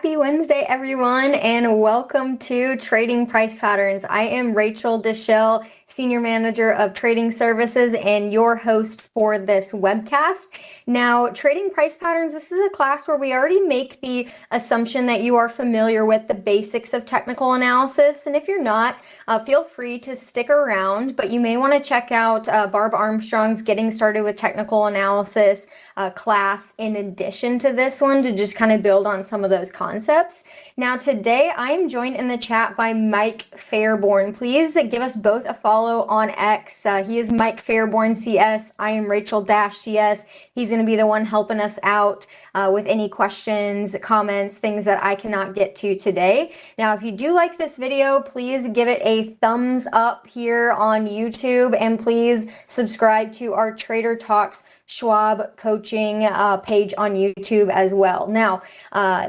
Happy Wednesday, everyone, and welcome to Trading Price Patterns. I am Rachel Deschelle, Senior Manager of Trading Services and your host for this webcast. Now, Trading Price Patterns, this is a class where we already make the assumption that you are familiar with the basics of technical analysis, and if you're not, feel free to stick around, but you may want to check out Barb Armstrong's Getting Started with Technical Analysis class in addition to this one to just kind of build on some of those concepts. Now today I am joined in the chat by Mike Fairborn. Please give us both a follow on X. He is Mike Fairborn CS. I am Rachel-CS. He's going to be the one helping us out with any questions, comments, things that I cannot get to today. Now, if you do like this video, please give it a thumbs up here on YouTube, and please subscribe to our Trader Talks Schwab coaching page on YouTube as well. Now,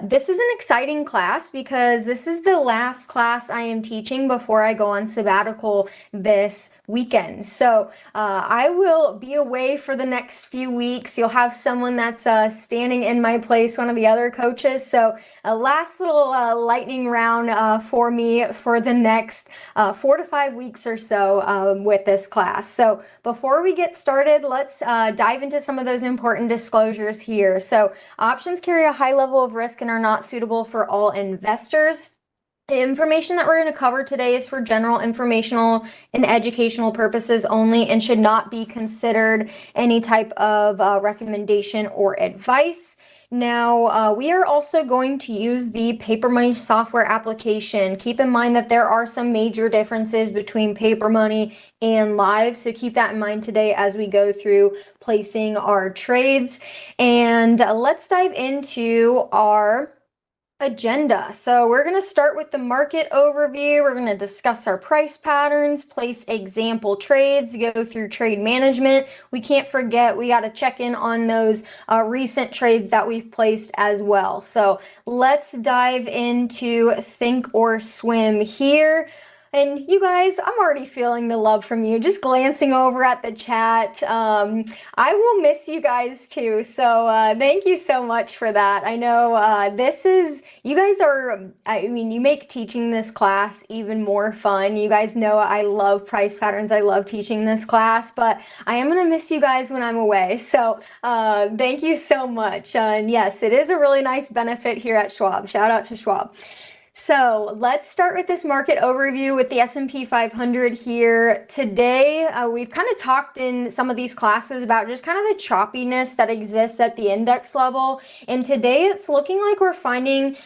this is an exciting class because this is the last class I am teaching before I go on sabbatical this weekend. So I will be away for the next few weeks. You'll have someone that's standing in my place, one of the other coaches. So a last little lightning round for me for the next 4 to 5 weeks or so with this class. So before we get started, let's dive into some of those important disclosures here. So options carry a high level of risk and are not suitable for all investors. The information that we're going to cover today is for general informational and educational purposes only and should not be considered any type of recommendation or advice. Now, we are also going to use the Paper Money software application. Keep in mind that there are some major differences between Paper Money and Live, so keep that in mind today as we go through placing our trades. And let's dive into our agenda. So we're going to start with the market overview. We're going to discuss our price patterns, place example trades, go through trade management. We can't forget, we got to check in on those recent trades that we've placed as well. So let's dive into Think or Swim here. And you guys, I'm already feeling the love from you. Just glancing over at the chat. I will miss you guys too. So thank you so much for that. I know you guys are, I mean, you make teaching this class even more fun. You guys know I love price patterns. I love teaching this class, but I am going to miss you guys when I'm away. So thank you so much. And yes, it is a really nice benefit here at Schwab. Shout out to Schwab. So let's start with this market overview with the S&P 500 here. Today, we've kind of talked in some of these classes about just kind of the choppiness that exists at the index level. And today it's looking like we're finding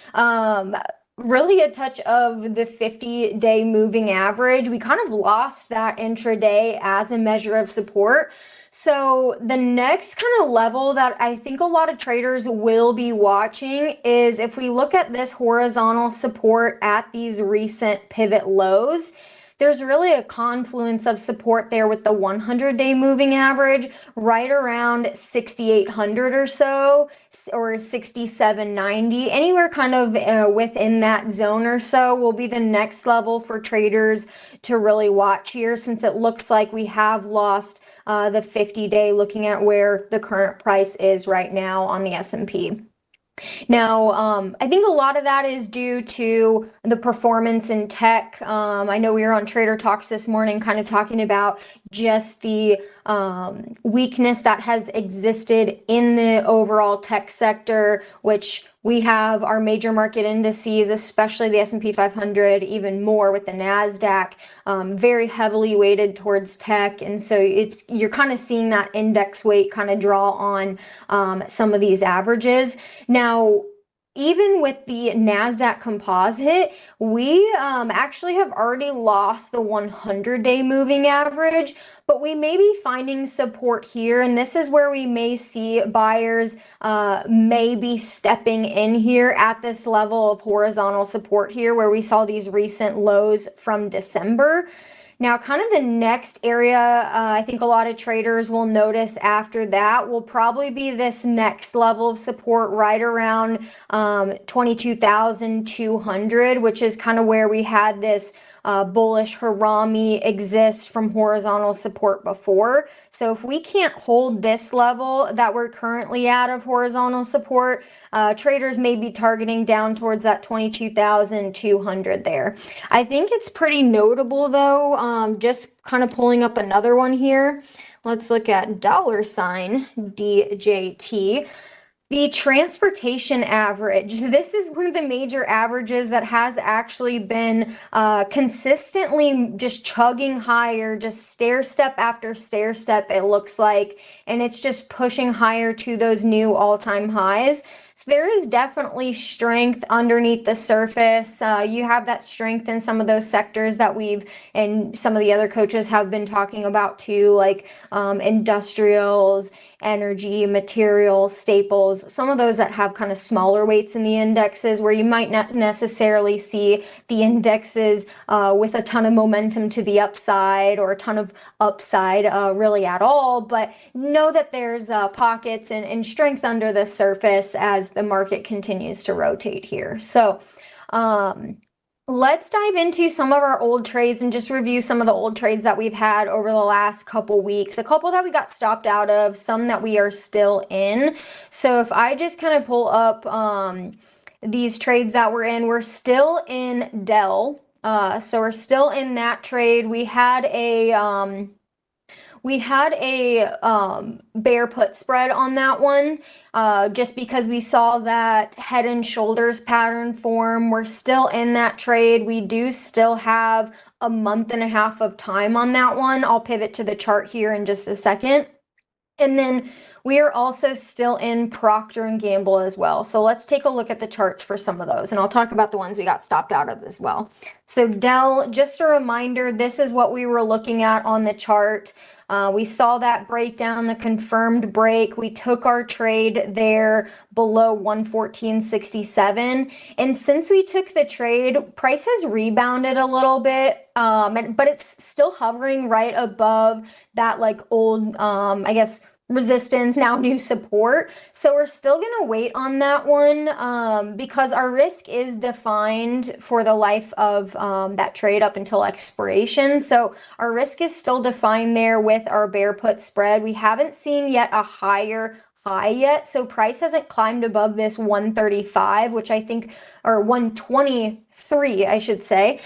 really a touch of the 50-day moving average. We kind of lost that intraday as a measure of support. So the next kind of level that I think a lot of traders will be watching is if we look at this horizontal support at these recent pivot lows, there's really a confluence of support there with the 100-day moving average right around 6,800 or so, or 6,790. Anywhere kind of within that zone or so will be the next level for traders to really watch here, since it looks like we have lost the 50-day, looking at where the current price is right now on the S&P. Now, I think a lot of that is due to the performance in tech. I know we were on Trader Talks this morning kind of talking about just the weakness that has existed in the overall tech sector, which we have our major market indices, especially the S&P 500, even more with the NASDAQ, very heavily weighted towards tech. And so you're kind of seeing that index weight kind of draw on some of these averages. Now, even with the NASDAQ composite, we actually have already lost the 100-day moving average, but we may be finding support here. And this is where we may see buyers may be stepping in here at this level of horizontal support here, where we saw these recent lows from December. Now, kind of the next area I think a lot of traders will notice after that will probably be this next level of support right around 22,200, which is kind of where we had this bullish Harami exist from horizontal support before. So if we can't hold this level that we're currently at of horizontal support, traders may be targeting down towards that 22,200 there. I think it's pretty notable though, just kind of pulling up another one here. Let's look at $DJT. The transportation average, this is one of the major averages that has actually been consistently just chugging higher, just stair step after stair step, it looks like, and it's just pushing higher to those new all-time highs. So there is definitely strength underneath the surface. You have that strength in some of those sectors that we've, and some of the other coaches have been talking about too, like industrials, energy, materials, staples, some of those that have kind of smaller weights in the indexes where you might not necessarily see the indexes with a ton of momentum to the upside or a ton of upside really at all, but know that there's pockets and strength under the surface as the market continues to rotate here. So let's dive into some of our old trades and just review some of the old trades that we've had over the last couple weeks. A couple that we got stopped out of, some that we are still in. So if I just kind of pull up these trades that we're in, we're still in Dell. So we're still in that trade. We had a bear put spread on that one, just because we saw that head and shoulders pattern form. We're still in that trade. We do still have a month and a half of time on that one. I'll pivot to the chart here in just a second. And then we are also still in Procter & Gamble as well. So let's take a look at the charts for some of those, and I'll talk about the ones we got stopped out of as well. So Dell, just a reminder, this is what we were looking at on the chart. We saw that breakdown, the confirmed break. We took our trade there below 114.67. And since we took the trade, price has rebounded a little bit, but it's still hovering right above that like old, I guess, resistance, now new support. So we're still going to wait on that one because our risk is defined for the life of that trade up until expiration. So our risk is still defined there with our bear put spread. We haven't seen yet a higher high yet. So price hasn't climbed above this 135, which I think, or 123, I should say,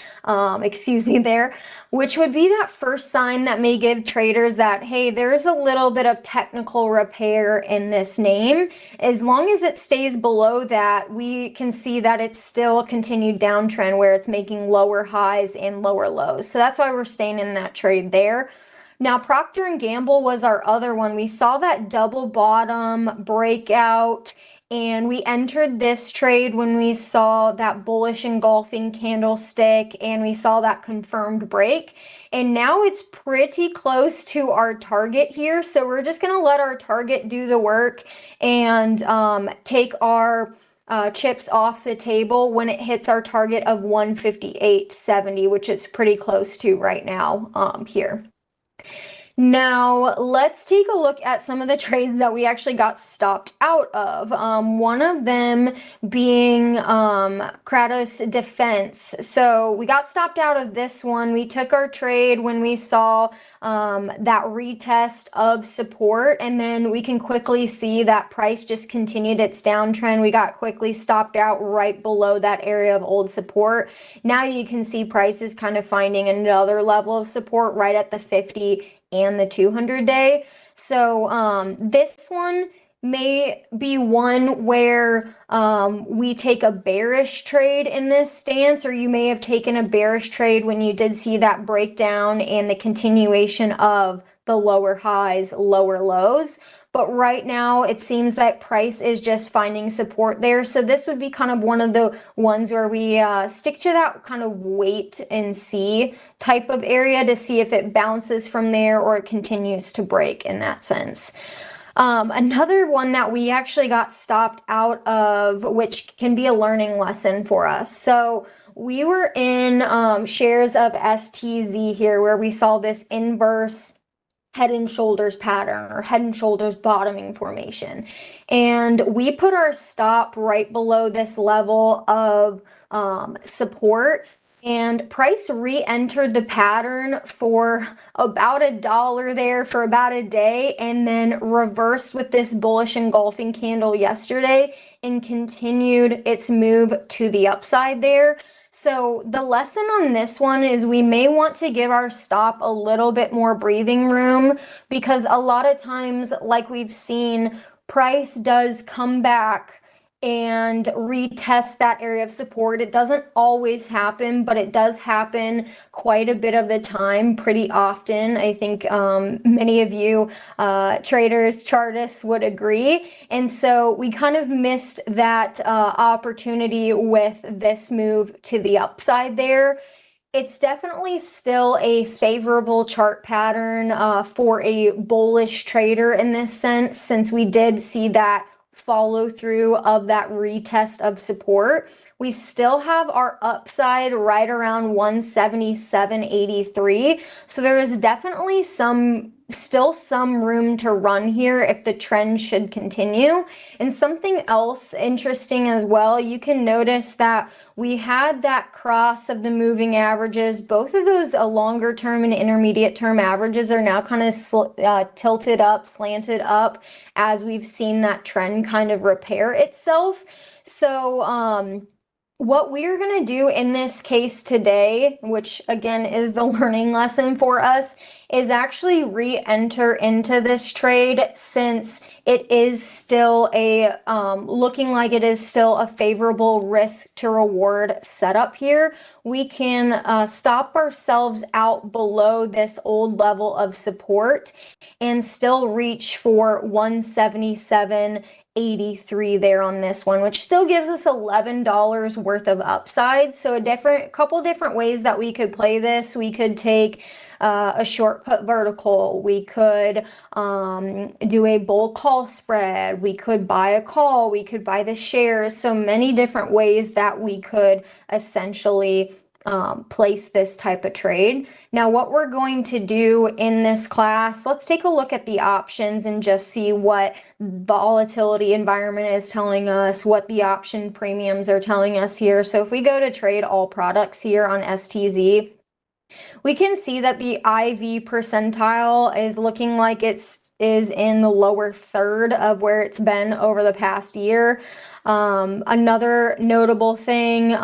excuse me there, which would be that first sign that may give traders that, hey, there's a little bit of technical repair in this name. As long as it stays below that, we can see that it's still a continued downtrend where it's making lower highs and lower lows. So that's why we're staying in that trade there. Now, Procter & Gamble was our other one. We saw that double bottom breakout, and we entered this trade when we saw that bullish engulfing candlestick and we saw that confirmed break. And now it's pretty close to our target here. So we're just going to let our target do the work and take our chips off the table when it hits our target of 158.70, which it's pretty close to right now here. Now, let's take a look at some of the trades that we actually got stopped out of. One of them being Kratos Defense. So we got stopped out of this one. We took our trade when we saw that retest of support, and then we can quickly see that price just continued its downtrend. We got quickly stopped out right below that area of old support. Now you can see price is kind of finding another level of support right at the 50 and the 200-day. So this one may be one where we take a bearish trade in this stance, or you may have taken a bearish trade when you did see that breakdown and the continuation of the lower highs, lower lows. But right now it seems that price is just finding support there. So this would be kind of one of the ones where we stick to that kind of wait and see type of area to see if it bounces from there or it continues to break in that sense. Another one that we actually got stopped out of, which can be a learning lesson for us. So we were in shares of STZ here where we saw this inverse head and shoulders pattern or head and shoulders bottoming formation. And we put our stop right below this level of support. And price re-entered the pattern for about $1 there for about a day, and then reversed with this bullish engulfing candle yesterday and continued its move to the upside there. So the lesson on this one is we may want to give our stop a little bit more breathing room, because a lot of times, like we've seen, price does come back and retest that area of support. It doesn't always happen, but it does happen quite a bit of the time, pretty often. I think many of you traders, chartists would agree. And so we kind of missed that opportunity with this move to the upside there. It's definitely still a favorable chart pattern for a bullish trader in this sense, since we did see that follow through of that retest of support. We still have our upside right around 177.83. So there is definitely still some room to run here if the trend should continue. And something else interesting as well, you can notice that we had that cross of the moving averages. Both of those longer term and intermediate term averages are now kind of tilted up, slanted up, as we've seen that trend kind of repair itself. So what we're going to do in this case today, which again is the learning lesson for us, is actually re-enter into this trade, since it is still looking like it is still a favorable risk to reward setup here. We can stop ourselves out below this old level of support and still reach for 177.83 there on this one, which still gives us $11 worth of upside. So a couple different ways that we could play this. We could take a short put vertical. We could do a bull call spread. We could buy a call. We could buy the shares. So many different ways that we could essentially place this type of trade. Now, what we're going to do in this class, let's take a look at the options and just see what volatility environment is telling us, what the option premiums are telling us here. So if we go to trade all products here on STZ, we can see that the IV percentile is looking like is in the lower third of where it's been over the past year. Another notable thing,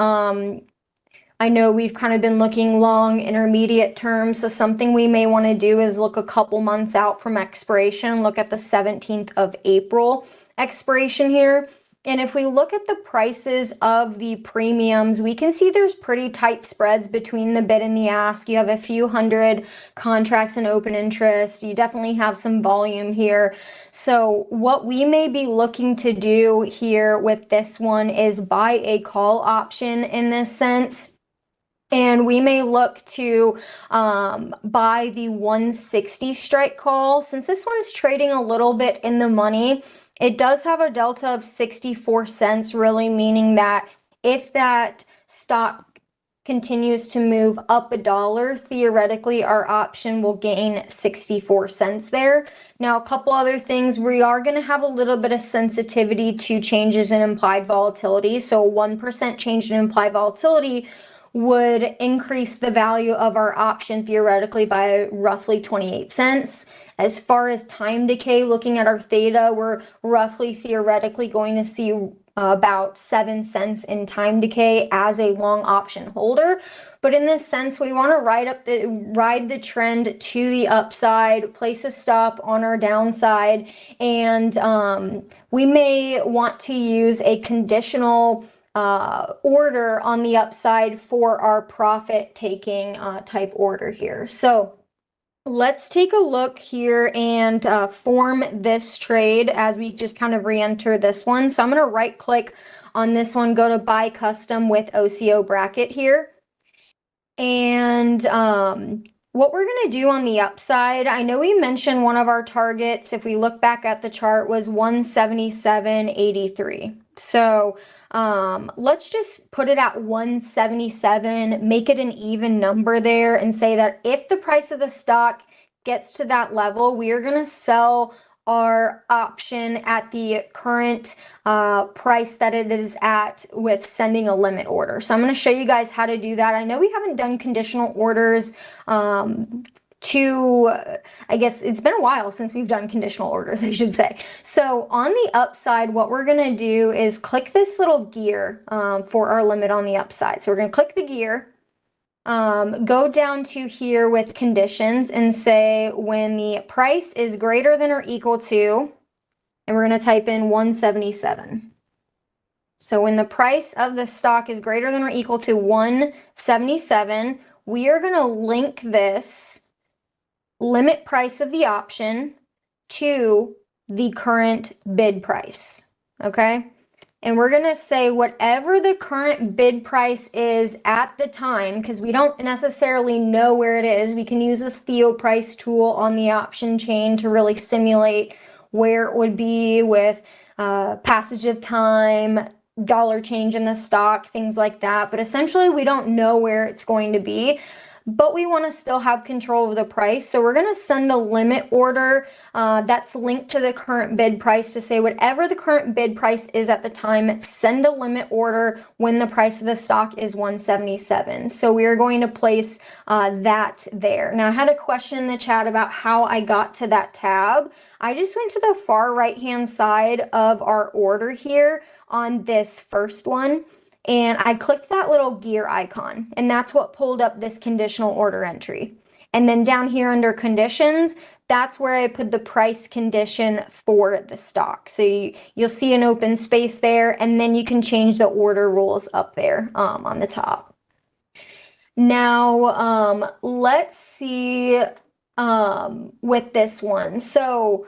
I know we've kind of been looking long intermediate term, so something we may want to do is look a couple months out from expiration, look at the 17th of April expiration here. And if we look at the prices of the premiums, we can see there's pretty tight spreads between the bid and the ask. You have a few hundred contracts in open interest. You definitely have some volume here. So what we may be looking to do here with this one is buy a call option in this sense. And we may look to buy the 160 strike call. Since this one's trading a little bit in the money, it does have a delta of 64 cents, really meaning that if that stock continues to move up $1, theoretically our option will gain 64 cents there. Now, a couple other things, we are going to have a little bit of sensitivity to changes in implied volatility. So a 1% change in implied volatility would increase the value of our option theoretically by roughly 28 cents. As far as time decay, looking at our theta, we're roughly theoretically going to see about 7 cents in time decay as a long option holder. But in this sense, we want to ride the trend to the upside, place a stop on our downside, and we may want to use a conditional order on the upside for our profit taking type order here. So let's take a look here and form this trade as we just kind of re-enter this one. So I'm going to right click on this one, go to buy custom with OCO bracket here. And what we're going to do on the upside, I know we mentioned one of our targets, if we look back at the chart, was 177.83. So let's just put it at 177, make it an even number there, and say that if the price of the stock gets to that level, we are going to sell our option at the current price that it is at with sending a limit order. So I'm going to show you guys how to do that. I know we haven't done conditional orders I guess it's been a while since we've done conditional orders, I should say. So on the upside, what we're going to do is click this little gear for our limit on the upside. So we're going to click the gear. Go down to here with conditions and say when the price is greater than or equal to, and we're going to type in 177. So when the price of the stock is greater than or equal to 177, we are going to link this limit price of the option to the current bid price. Okay? And we're going to say whatever the current bid price is at the time, because we don't necessarily know where it is. We can use the Theoprice tool on the option chain to really simulate where it would be with passage of time, dollar change in the stock, things like that. But essentially, we don't know where it's going to be, but we want to still have control of the price. So we're going to send a limit order that's linked to the current bid price to say whatever the current bid price is at the time, send a limit order when the price of the stock is 177. So we are going to place that there. Now I had a question in the chat about how I got to that tab. I just went to the far right hand side of our order here on this first one, and I clicked that little gear icon, and that's what pulled up this conditional order entry. And then down here under conditions, that's where I put the price condition for the stock. So you'll see an open space there, and then you can change the order rules up there on the top. Now, let's see with this one. So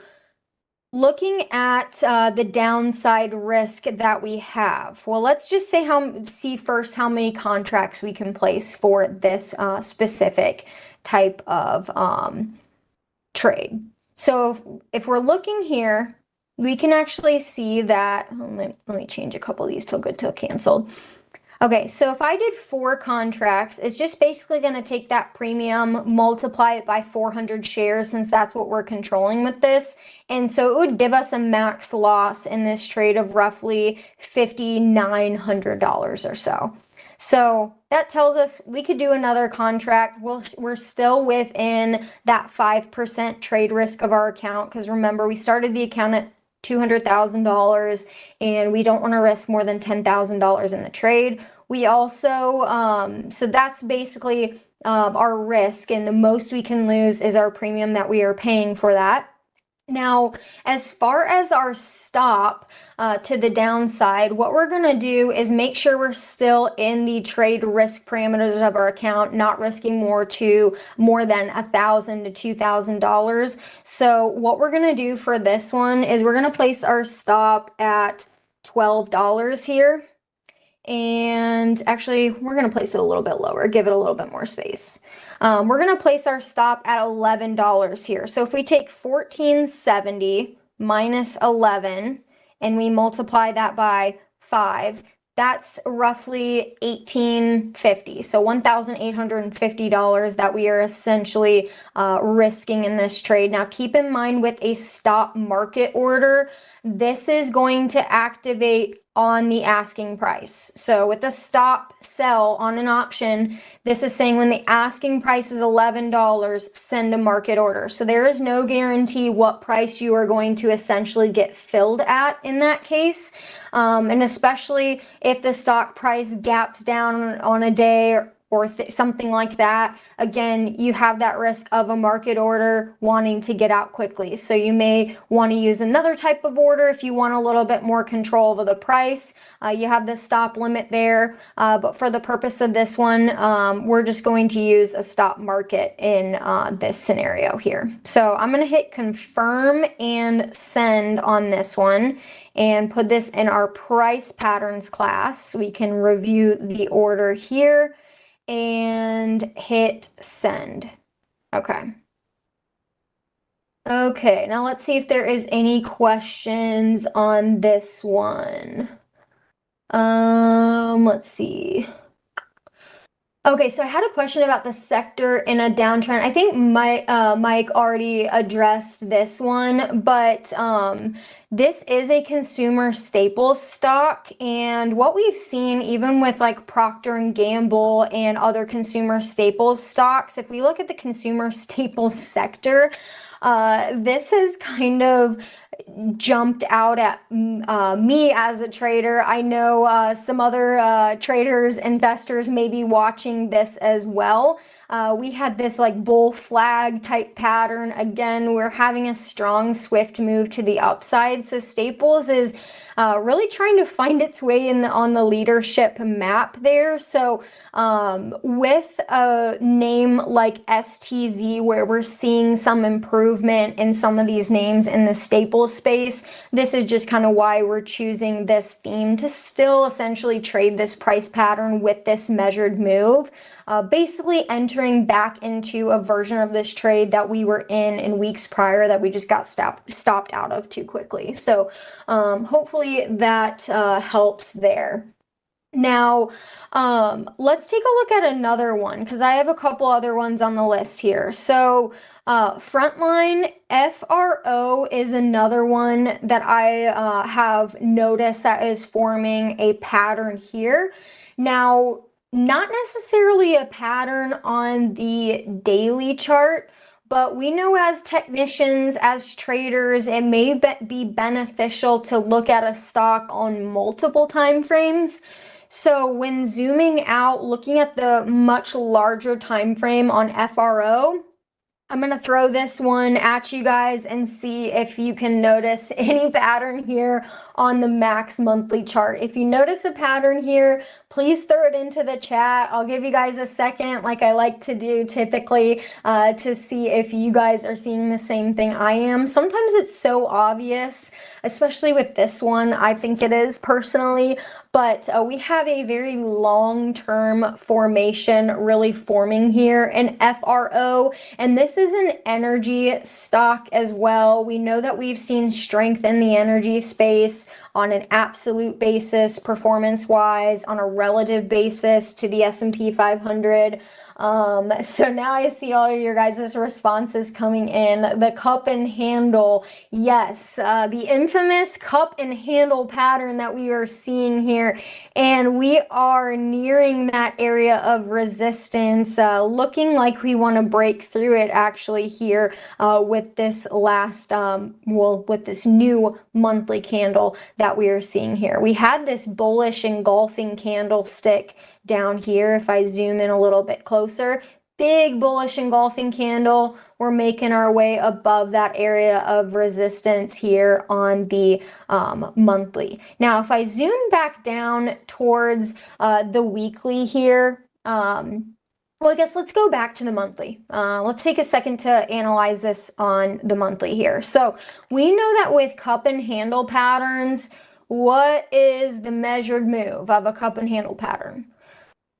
looking at the downside risk that we have, well, let's just say see first how many contracts we can place for this specific type of trade. So if we're looking here, we can actually see that, let me change a couple of these till good till canceled. Okay, so if I did 4 contracts, it's just basically going to take that premium, multiply it by 400 shares, since that's what we're controlling with this. And so it would give us a max loss in this trade of roughly $5,900 or so. So that tells us we could do another contract. We're still within that 5% trade risk of our account, because remember, we started the account at $200,000 and we don't want to risk more than $10,000 in the trade. We also, so that's basically our risk, and the most we can lose is our premium that we are paying for that. Now, as far as our stop to the downside, what we're going to do is make sure we're still in the trade risk parameters of our account, not risking more than $1,000 to $2,000. So what we're going to do for this one is we're going to place our stop at $12 here. And actually, we're going to place it a little bit lower, give it a little bit more space. We're going to place our stop at $11 here. So if we take 1470 minus 11 and we multiply that by 5, that's roughly $1,850. So $1,850 that we are essentially risking in this trade. Now, keep in mind with a stop market order, this is going to activate on the asking price. So with a stop sell on an option, this is saying when the asking price is $11, send a market order. So there is no guarantee what price you are going to essentially get filled at in that case. And especially if the stock price gaps down on a day or something like that, again, you have that risk of a market order wanting to get out quickly. So you may want to use another type of order if you want a little bit more control over the price. You have the stop limit there, but for the purpose of this one, we're just going to use a stop market in this scenario here. So I'm going to hit confirm and send on this one and put this in our price patterns class. We can review the order here and hit send. Okay. Okay, now let's see if there is any questions on this one. Let's see. Okay, so I had a question about the sector in a downtrend. I think Mike already addressed this one, but this is a consumer staples stock, and what we've seen, even with like Procter and Gamble and other consumer staples stocks, if we look at the consumer staples sector, this has kind of jumped out at me as a trader. I know some other traders, investors may be watching this as well. We had this like bull flag type pattern. Again, we're having a strong, swift move to the upside. So Staples is really trying to find its way on the leadership map there. So with a name like STZ, where we're seeing some improvement in some of these names in the Staples space, this is just kind of why we're choosing this theme to still essentially trade this price pattern with this measured move. Basically entering back into a version of this trade that we were in weeks prior that we just got stopped out of too quickly. So hopefully that helps there. Now, let's take a look at another one because I have a couple other ones on the list here. So Frontline FRO is another one that I have noticed that is forming a pattern here. Now, not necessarily a pattern on the daily chart, but we know as technicians, as traders, it may be beneficial to look at a stock on multiple time frames. So when zooming out, looking at the much larger time frame on FRO, I'm going to throw this one at you guys and see if you can notice any pattern here on the max monthly chart. If you notice a pattern here, please throw it into the chat. I'll give you guys a second, like I like to do typically, to see if you guys are seeing the same thing I am. Sometimes it's so obvious, especially with this one. I think it is personally, but we have a very long-term formation really forming here in FRO, and this is an energy stock as well. We know that we've seen strength in the energy space on an absolute basis, performance-wise, on a relative basis to the S&P 500. So now I see all of your guys' responses coming in. The cup and handle, yes, the infamous cup and handle pattern that we are seeing here, and we are nearing that area of resistance, looking like we want to break through it actually here with this last, with this new monthly candle that we are seeing here. We had this bullish engulfing candlestick down here. If I zoom in a little bit closer, big bullish engulfing candle. We're making our way above that area of resistance here on the monthly. Now, if I zoom back down towards the weekly here, well, I guess let's go back to the monthly. Let's take a second to analyze this on the monthly here. So we know that with cup and handle patterns, what is the measured move of a cup and handle pattern?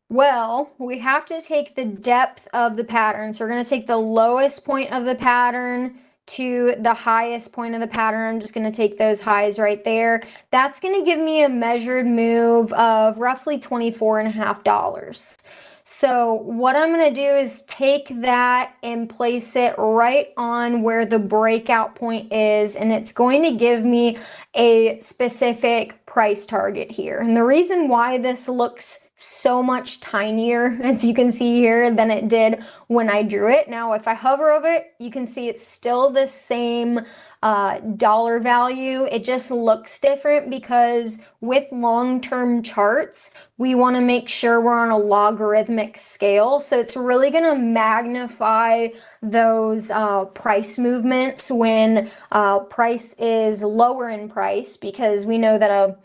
Well, we have to take the depth of the pattern. So we're going to take the lowest point of the pattern to the highest point of the pattern. I'm just going to take those highs right there. That's going to give me a measured move of roughly $24.50. So what I'm going to do is take that and place it right on where the breakout point is, and it's going to give me a specific price target here. And the reason why this looks so much tinier, as you can see here, than it did when I drew it. Now, if I hover over it, you can see it's still the same dollar value. It just looks different because with long-term charts, we want to make sure we're on a logarithmic scale. So it's really going to magnify those price movements when price is lower in price, because we know that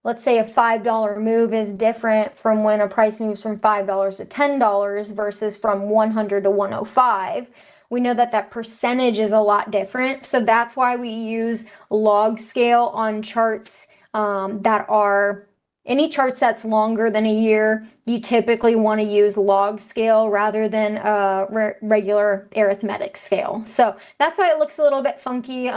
let's say a $5 move is different from when a price moves from $5 to $10 versus from 100 to 105. We know that that percentage is a lot different. So that's why we use log scale on charts that are, any charts that's longer than a year, you typically want to use log scale rather than regular arithmetic scale. So that's why it looks a little bit funky.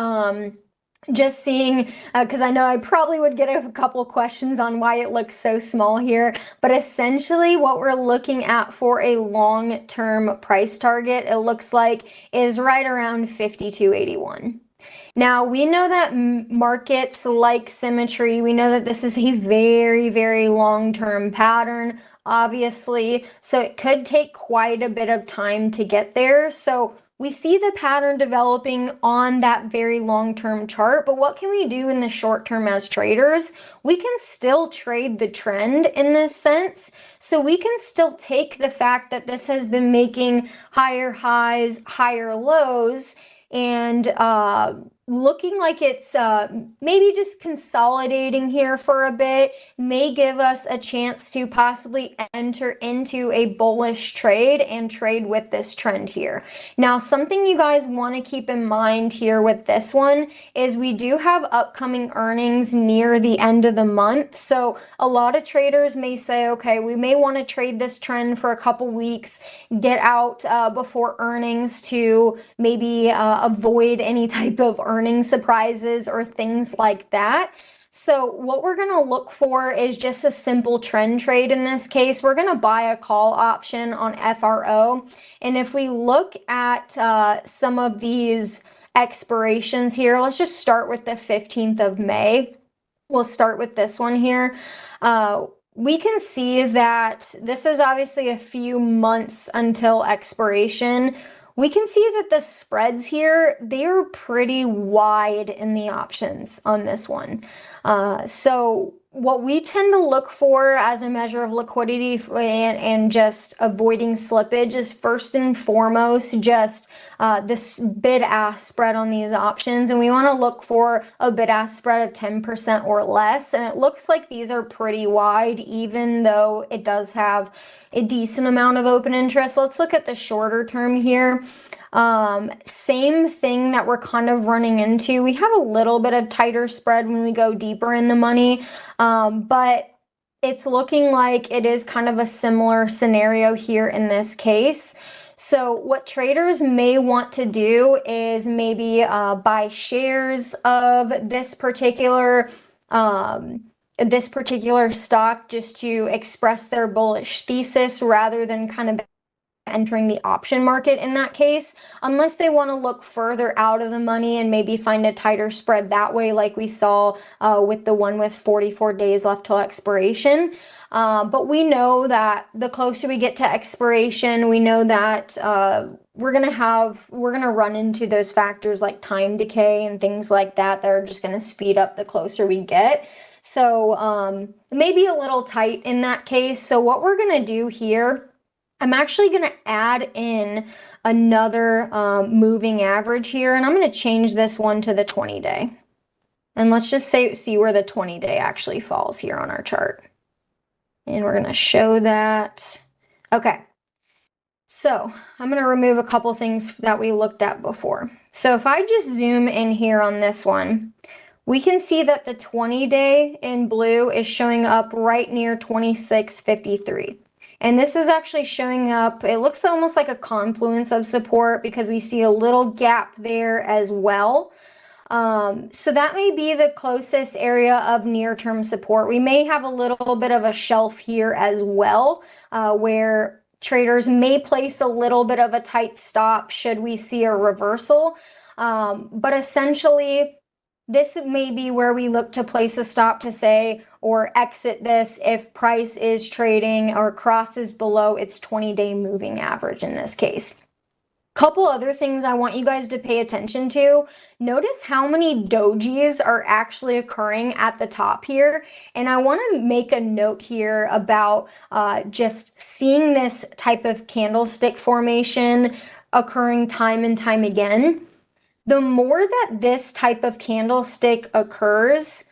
just seeing, because I know I probably would get a couple questions on why it looks so small here, but essentially what we're looking at for a long-term price target, it looks like, is right around 52.81. Now, we know that markets like symmetry. We know that this is a very, very long-term pattern, obviously. So it could take quite a bit of time to get there. So we see the pattern developing on that very long-term chart, but what can we do in the short term as traders? We can still trade the trend in this sense. So we can still take the fact that this has been making higher highs, higher lows, and looking like it's maybe just consolidating here for a bit, may give us a chance to possibly enter into a bullish trade and trade with this trend here. Now, something you guys want to keep in mind here with this one is we do have upcoming earnings near the end of the month. So a lot of traders may say, okay, we may want to trade this trend for a couple weeks, get out before earnings to maybe avoid any type of earnings surprises or things like that. So what we're going to look for is just a simple trend trade in this case. We're going to buy a call option on FRO. And if we look at some of these expirations here, let's just start with the 15th of May. We'll start with this one here. We can see that this is obviously a few months until expiration. We can see that the spreads here, they are pretty wide in the options on this one. So what we tend to look for as a measure of liquidity and just avoiding slippage is first and foremost just this bid-ask spread on these options. And we want to look for a bid-ask spread of 10% or less. And it looks like these are pretty wide, even though it does have a decent amount of open interest. Let's look at the shorter term here. Same thing that we're kind of running into. We have a little bit of tighter spread when we go deeper in the money, but it's looking like it is kind of a similar scenario here in this case. So what traders may want to do is maybe buy shares of this particular stock just to express their bullish thesis rather than kind of entering the option market in that case, unless they want to look further out of the money and maybe find a tighter spread that way, like we saw with the one with 44 days left till expiration. But we know that the closer we get to expiration, we know that we're gonna run into those factors like time decay and things like that that are just gonna speed up the closer we get. So maybe a little tight in that case. So what we're gonna do here, I'm actually going to add in another moving average here, and I'm going to change this one to the 20-day. And let's just see where the 20-day actually falls here on our chart. And we're going to show that. Okay. So I'm going to remove a couple things that we looked at before. So if I just zoom in here on this one, we can see that the 20-day in blue is showing up right near 26.53. And this is actually showing up, it looks almost like a confluence of support because we see a little gap there as well. So that may be the closest area of near-term support. We may have a little bit of a shelf here as well, where traders may place a little bit of a tight stop should we see a reversal. But essentially, this may be where we look to place a stop to say or exit this if price is trading or crosses below its 20-day moving average in this case. Couple other things I want you guys to pay attention to. Notice how many dojis are actually occurring at the top here. And I want to make a note here about just seeing this type of candlestick formation occurring time and time again. The more that this type of candlestick occurs,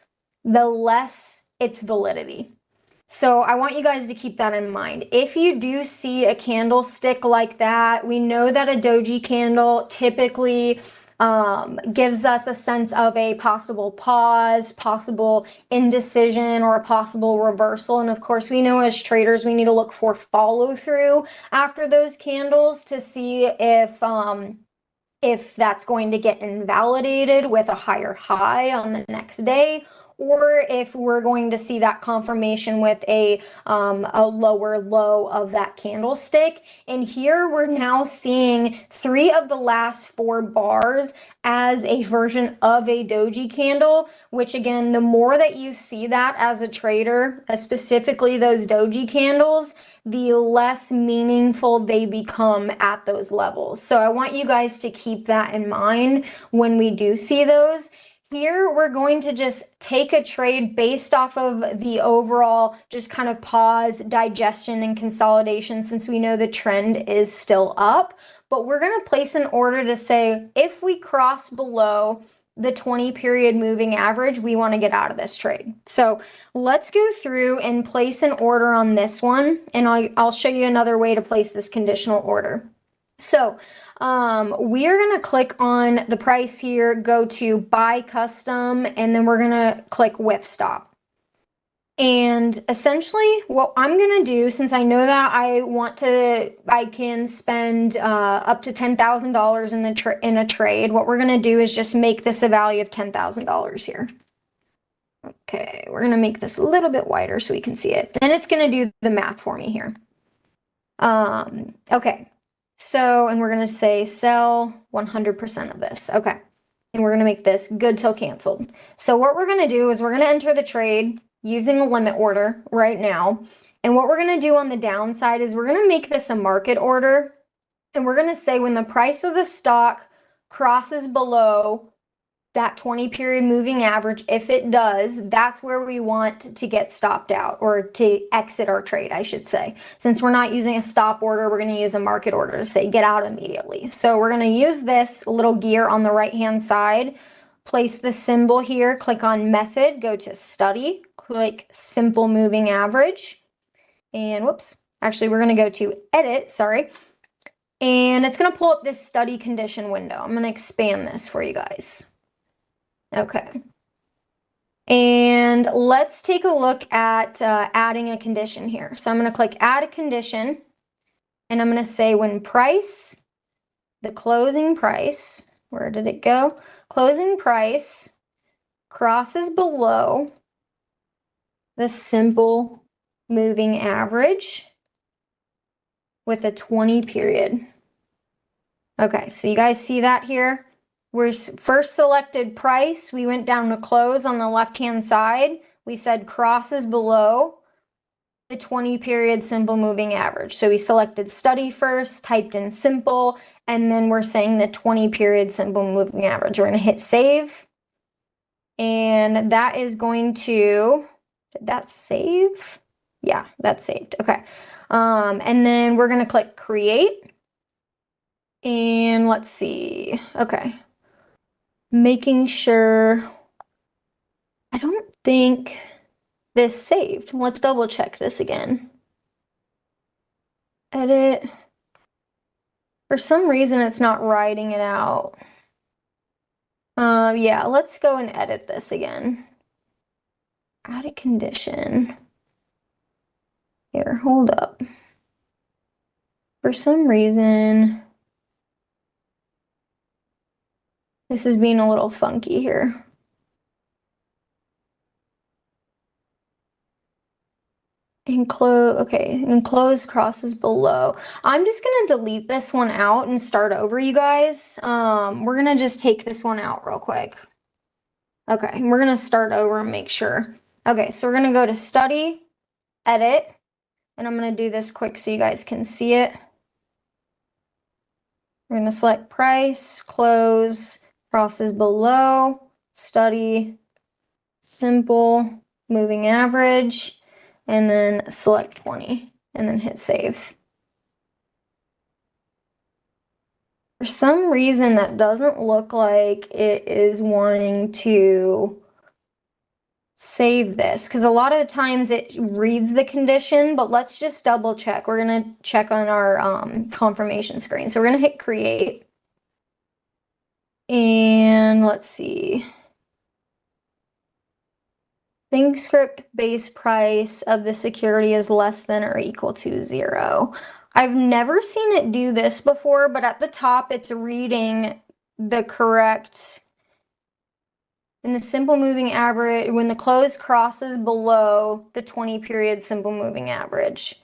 the less its validity. So I want you guys to keep that in mind. If you do see a candlestick like that, we know that a doji candle typically gives us a sense of a possible pause, possible indecision, or a possible reversal. And of course, we know as traders, we need to look for follow through after those candles to see if if that's going to get invalidated with a higher high on the next day, or if we're going to see that confirmation with a lower low of that candlestick. And here we're now seeing 3 of the last 4 bars as a version of a doji candle, which again, the more that you see that as a trader, specifically those doji candles, the less meaningful they become at those levels. So I want you guys to keep that in mind when we do see those. Here, we're going to just take a trade based off of the overall just kind of pause, digestion, and consolidation, since we know the trend is still up. But we're going to place an order to say, if we cross below the 20 period moving average, we want to get out of this trade. So let's go through and place an order on this one, and I'll show you another way to place this conditional order. So we are going to click on the price here, go to buy custom, and then we're going to click with stop. And essentially what I'm going to do, since I know that I can spend up to $10,000 in a trade, what we're going to do is just make this a value of $10,000 here. Okay, we're going to make this a little bit wider so we can see it. Then it's going to do the math for me here. Okay. So, and we're going to say sell 100% of this. Okay. And we're going to make this good till canceled. So what we're going to do is we're going to enter the trade using a limit order right now. And what we're going to do on the downside is we're going to make this a market order. And we're going to say when the price of the stock crosses below that 20 period moving average, if it does, that's where we want to get stopped out, or to exit our trade, I should say. Since we're not using a stop order, we're going to use a market order to say get out immediately. So we're going to use this little gear on the right hand side, place the symbol here, click on method, go to study, click simple moving average, and whoops, actually we're going to go to edit, sorry, and it's going to pull up this study condition window. I'm going to expand this for you guys. Okay. And let's take a look at adding a condition here. So I'm going to click add a condition, and I'm going to say when price, the closing price, where did it go? Closing price crosses below the simple moving average with a 20 period. Okay, so you guys see that here? We're first selected price. We went down to close on the left-hand side. We said crosses below the 20 period simple moving average. So we selected study first, typed in simple, and then we're saying the 20 period simple moving average. We're going to hit save. And that is going to, did that save? Yeah, that's saved. Okay. And then we're going to click create. And let's see. Okay. Making sure, I don't think this saved. Let's double check this again. Edit. For some reason, it's not writing it out. Yeah, let's go and edit this again. Add a condition. Here, hold up. For some reason, this is being a little funky here. Enclose crosses below. I'm just gonna delete this one out and start over, you guys. We're gonna just take this one out real quick. Okay, we're gonna start over and make sure. Okay, so we're gonna go to study, edit, and I'm gonna do this quick so you guys can see it. We're gonna select price, close, crosses below, study, simple, moving average, and then select 20, and then hit save. For some reason, that doesn't look like it is wanting to save this, because a lot of the times it reads the condition, but let's just double check. We're going to check on our confirmation screen. So we're going to hit create. And let's see. ThinkScript base price of the security is less than or equal to 0. I've never seen it do this before, but at the top it's reading the correct, in the simple moving average, when the close crosses below the 20 period simple moving average.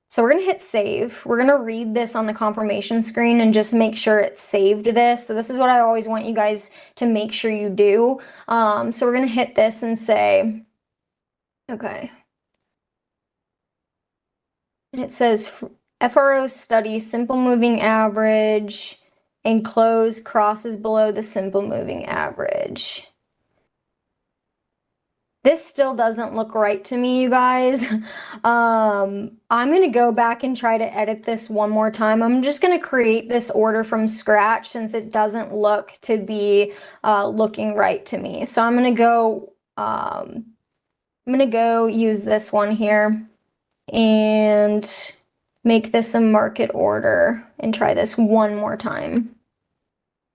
So we're going to hit save. We're going to read this on the confirmation screen and just make sure it's saved this. So this is what I always want you guys to make sure you do. So we're going to hit this and say, okay. And it says FRO study, simple moving average, and close crosses below the simple moving average. This still doesn't look right to me, you guys. I'm going to go back and try to edit this one more time. I'm just going to create this order from scratch since it doesn't look to be looking right to me. So I'm going to go use this one here and make this a market order and try this one more time.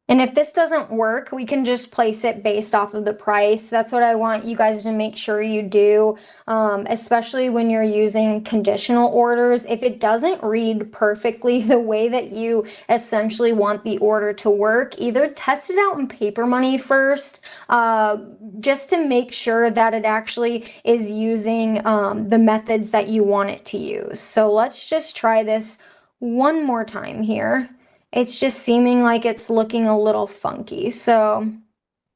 And if this doesn't work, we can just place it based off of the price. That's what I want you guys to make sure you do, especially when you're using conditional orders. If it doesn't read perfectly the way that you essentially want the order to work, either test it out in paper money first, just to make sure that it actually is using the methods that you want it to use. So let's just try this one more time here. It's just seeming like it's looking a little funky. So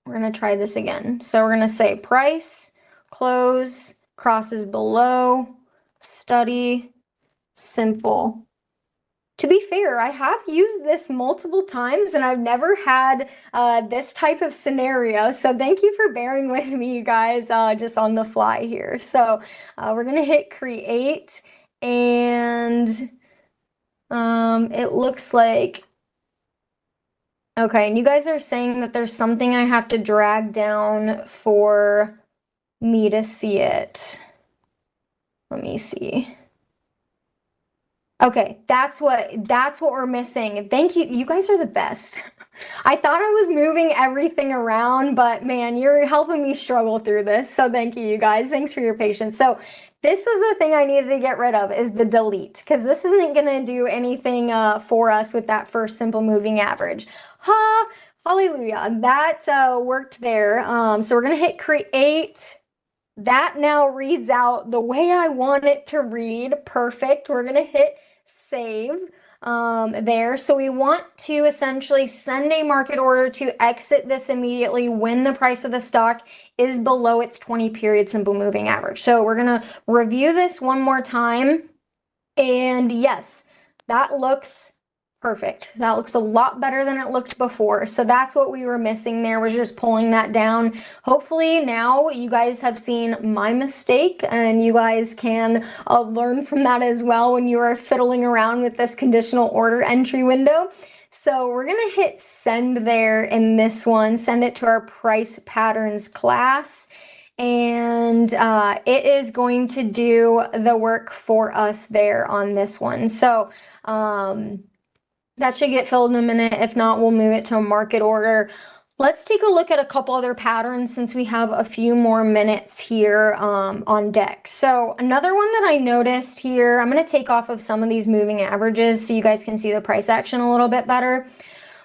we're going to try this again. So we're going to say price, close, crosses below, study, simple. To be fair, I have used this multiple times and I've never had this type of scenario. So thank you for bearing with me, you guys, just on the fly here. So we're going to hit create, and it looks like, okay, and you guys are saying that there's something I have to drag down for me to see it. Let me see. Okay, that's what we're missing. Thank you. You guys are the best. I thought I was moving everything around, but man, you're helping me struggle through this. So thank you, you guys. Thanks for your patience. So this was the thing I needed to get rid of, is the delete, because this isn't going to do anything for us with that first simple moving average. Hallelujah. That worked there. So we're going to hit create. That now reads out the way I want it to read. Perfect. We're going to hit save there. So we want to essentially send a market order to exit this immediately when the price of the stock is below its 20 period simple moving average. So we're going to review this one more time. And yes, that looks perfect. That looks a lot better than it looked before. So that's what we were missing there, was just pulling that down. Hopefully now you guys have seen my mistake and you guys can learn from that as well when you are fiddling around with this conditional order entry window. So we're going to hit send there in this one, send it to our price patterns class. And it is going to do the work for us there on this one. So that should get filled in a minute. If not, we'll move it to a market order. Let's take a look at a couple other patterns since we have a few more minutes here on deck. So another one that I noticed here, I'm going to take off of some of these moving averages so you guys can see the price action a little bit better.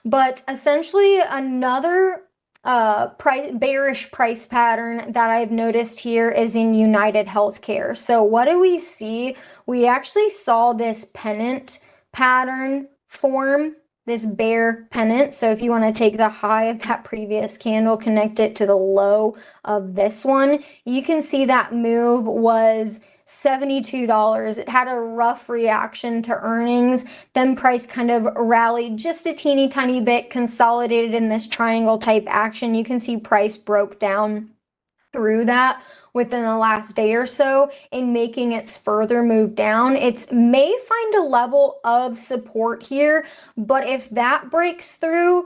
But essentially another bearish price pattern that I've noticed here is in United Healthcare. So what do we see? We actually saw this pennant pattern form, this bear pennant. So if you want to take the high of that previous candle, connect it to the low of this one, you can see that move was $72. It had a rough reaction to earnings. Then price kind of rallied just a teeny tiny bit, consolidated in this triangle type action. You can see price broke down through that within the last day or so in making its further move down. It may find a level of support here, but if that breaks through,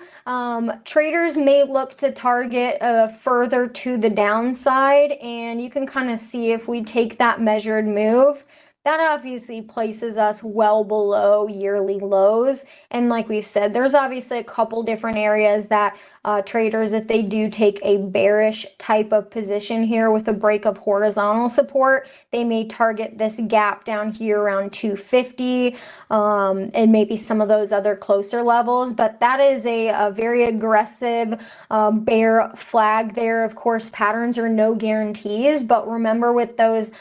traders may look to target further to the downside. And you can kind of see, if we take that measured move, that obviously places us well below yearly lows. And like we've said, there's obviously a couple different areas that traders, if they do take a bearish type of position here with a break of horizontal support, they may target this gap down here around 250 and maybe some of those other closer levels. But that is a very aggressive bear flag there. Of course, patterns are no guarantees, but remember with those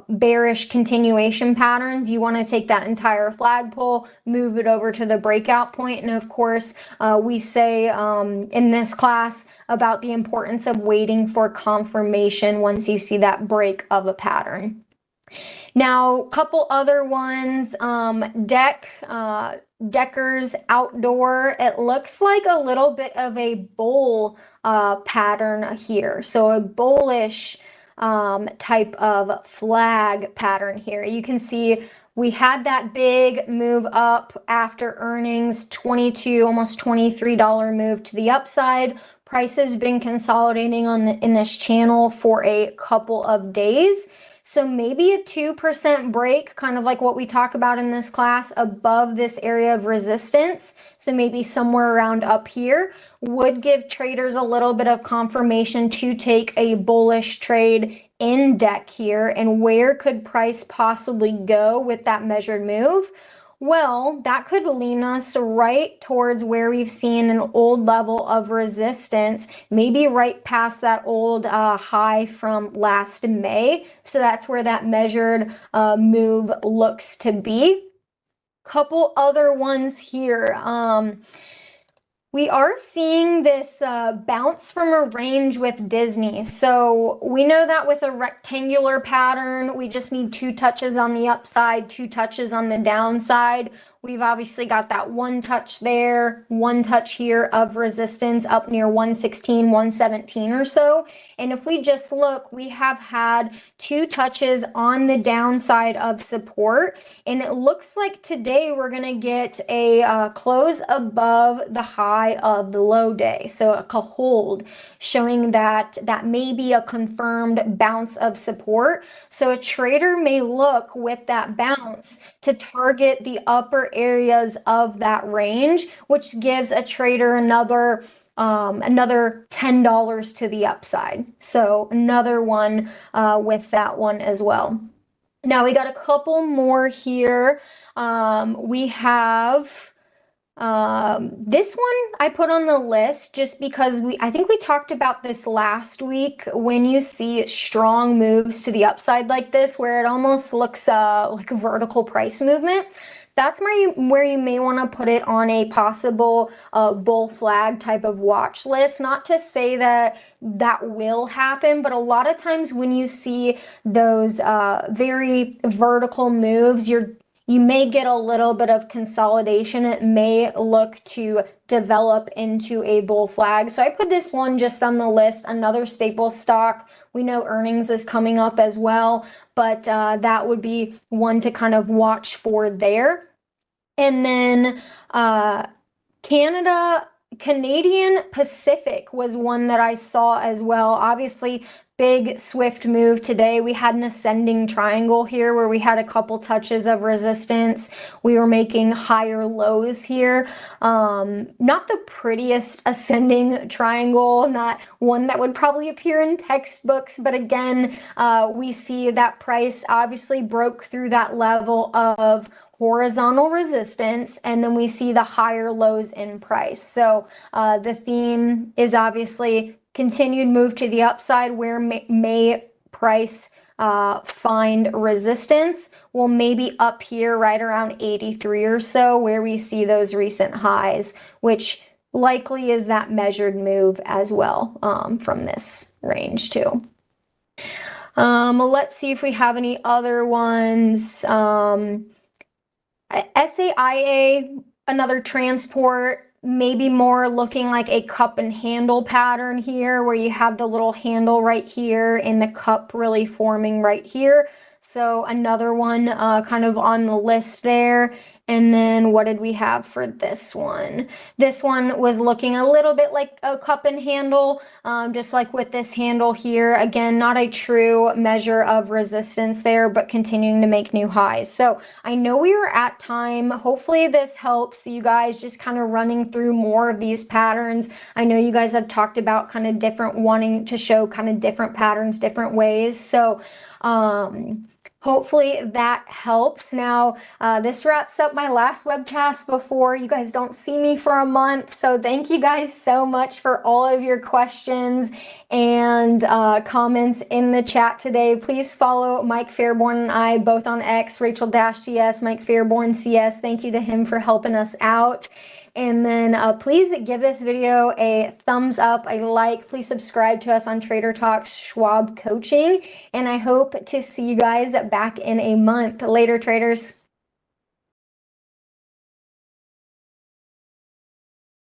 bearish continuation patterns, you want to take that entire flagpole, move it over to the breakout point. And of course, we say in this class about the importance of waiting for confirmation once you see that break of a pattern. Now, a couple other ones, Deckers Outdoor, it looks like a little bit of a bull pattern here. So a bullish type of flag pattern here. You can see we had that big move up after earnings, $22, almost $23 move to the upside. Price has been consolidating in this channel for a couple of days. So maybe a 2% break, kind of like what we talk about in this class, above this area of resistance. So maybe somewhere around up here would give traders a little bit of confirmation to take a bullish trade in deck here. And where could price possibly go with that measured move? Well, that could lean us right towards where we've seen an old level of resistance, maybe right past that old high from last May. So that's where that measured move looks to be. Couple other ones here. We are seeing this bounce from a range with Disney. So we know that with a rectangular pattern, we just need 2 touches on the upside, 2 touches on the downside. We've obviously got that 1 touch there, 1 touch here of resistance up near 116, 117 or so. And if we just look, we have had 2 touches on the downside of support. And it looks like today we're going to get a close above the high of the low day. So a hold, showing that that may be a confirmed bounce of support. So a trader may look with that bounce to target the upper areas of that range, which gives a trader another $10 to the upside. So another one with that one as well. Now we got a couple more here. We have this one I put on the list just because I think we talked about this last week. When you see strong moves to the upside like this, where it almost looks like a vertical price movement, that's where you may want to put it on a possible bull flag type of watch list. Not to say that that will happen, but a lot of times when you see those very vertical moves, you may get a little bit of consolidation. It may look to develop into a bull flag. So I put this one just on the list, another staple stock. We know earnings is coming up as well, but that would be one to kind of watch for there. And then Canadian Pacific was one that I saw as well. Obviously, big swift move today. We had an ascending triangle here where we had a couple touches of resistance. We were making higher lows here. Not the prettiest ascending triangle, not one that would probably appear in textbooks, but again, we see that price obviously broke through that level of horizontal resistance, and then we see the higher lows in price. So the theme is obviously continued move to the upside. Where may price find resistance? Well, maybe up here right around 83 or so, where we see those recent highs, which likely is that measured move as well from this range too. Let's see if we have any other ones. SAIA, another transport, maybe more looking like a cup and handle pattern here, where you have the little handle right here and the cup really forming right here. So another one kind of on the list there. And then what did we have for this one? This one was looking a little bit like a cup and handle, just like with this handle here. Again, not a true measure of resistance there, but continuing to make new highs. So I know we were at time. Hopefully this helps you guys just kind of running through more of these patterns. I know you guys have talked about kind of different, wanting to show kind of different patterns, different ways. So, hopefully that helps. Now, this wraps up my last webcast before you guys don't see me for a month. So thank you guys so much for all of your questions and comments in the chat today. Please follow Mike Fairborn and I both on X, Rachel-CS, Mike Fairborn CS. Thank you to him for helping us out. And then please give this video a thumbs up, a like. Please subscribe to us on Trader Talks Schwab Coaching. And I hope to see you guys back in a month. Later, traders.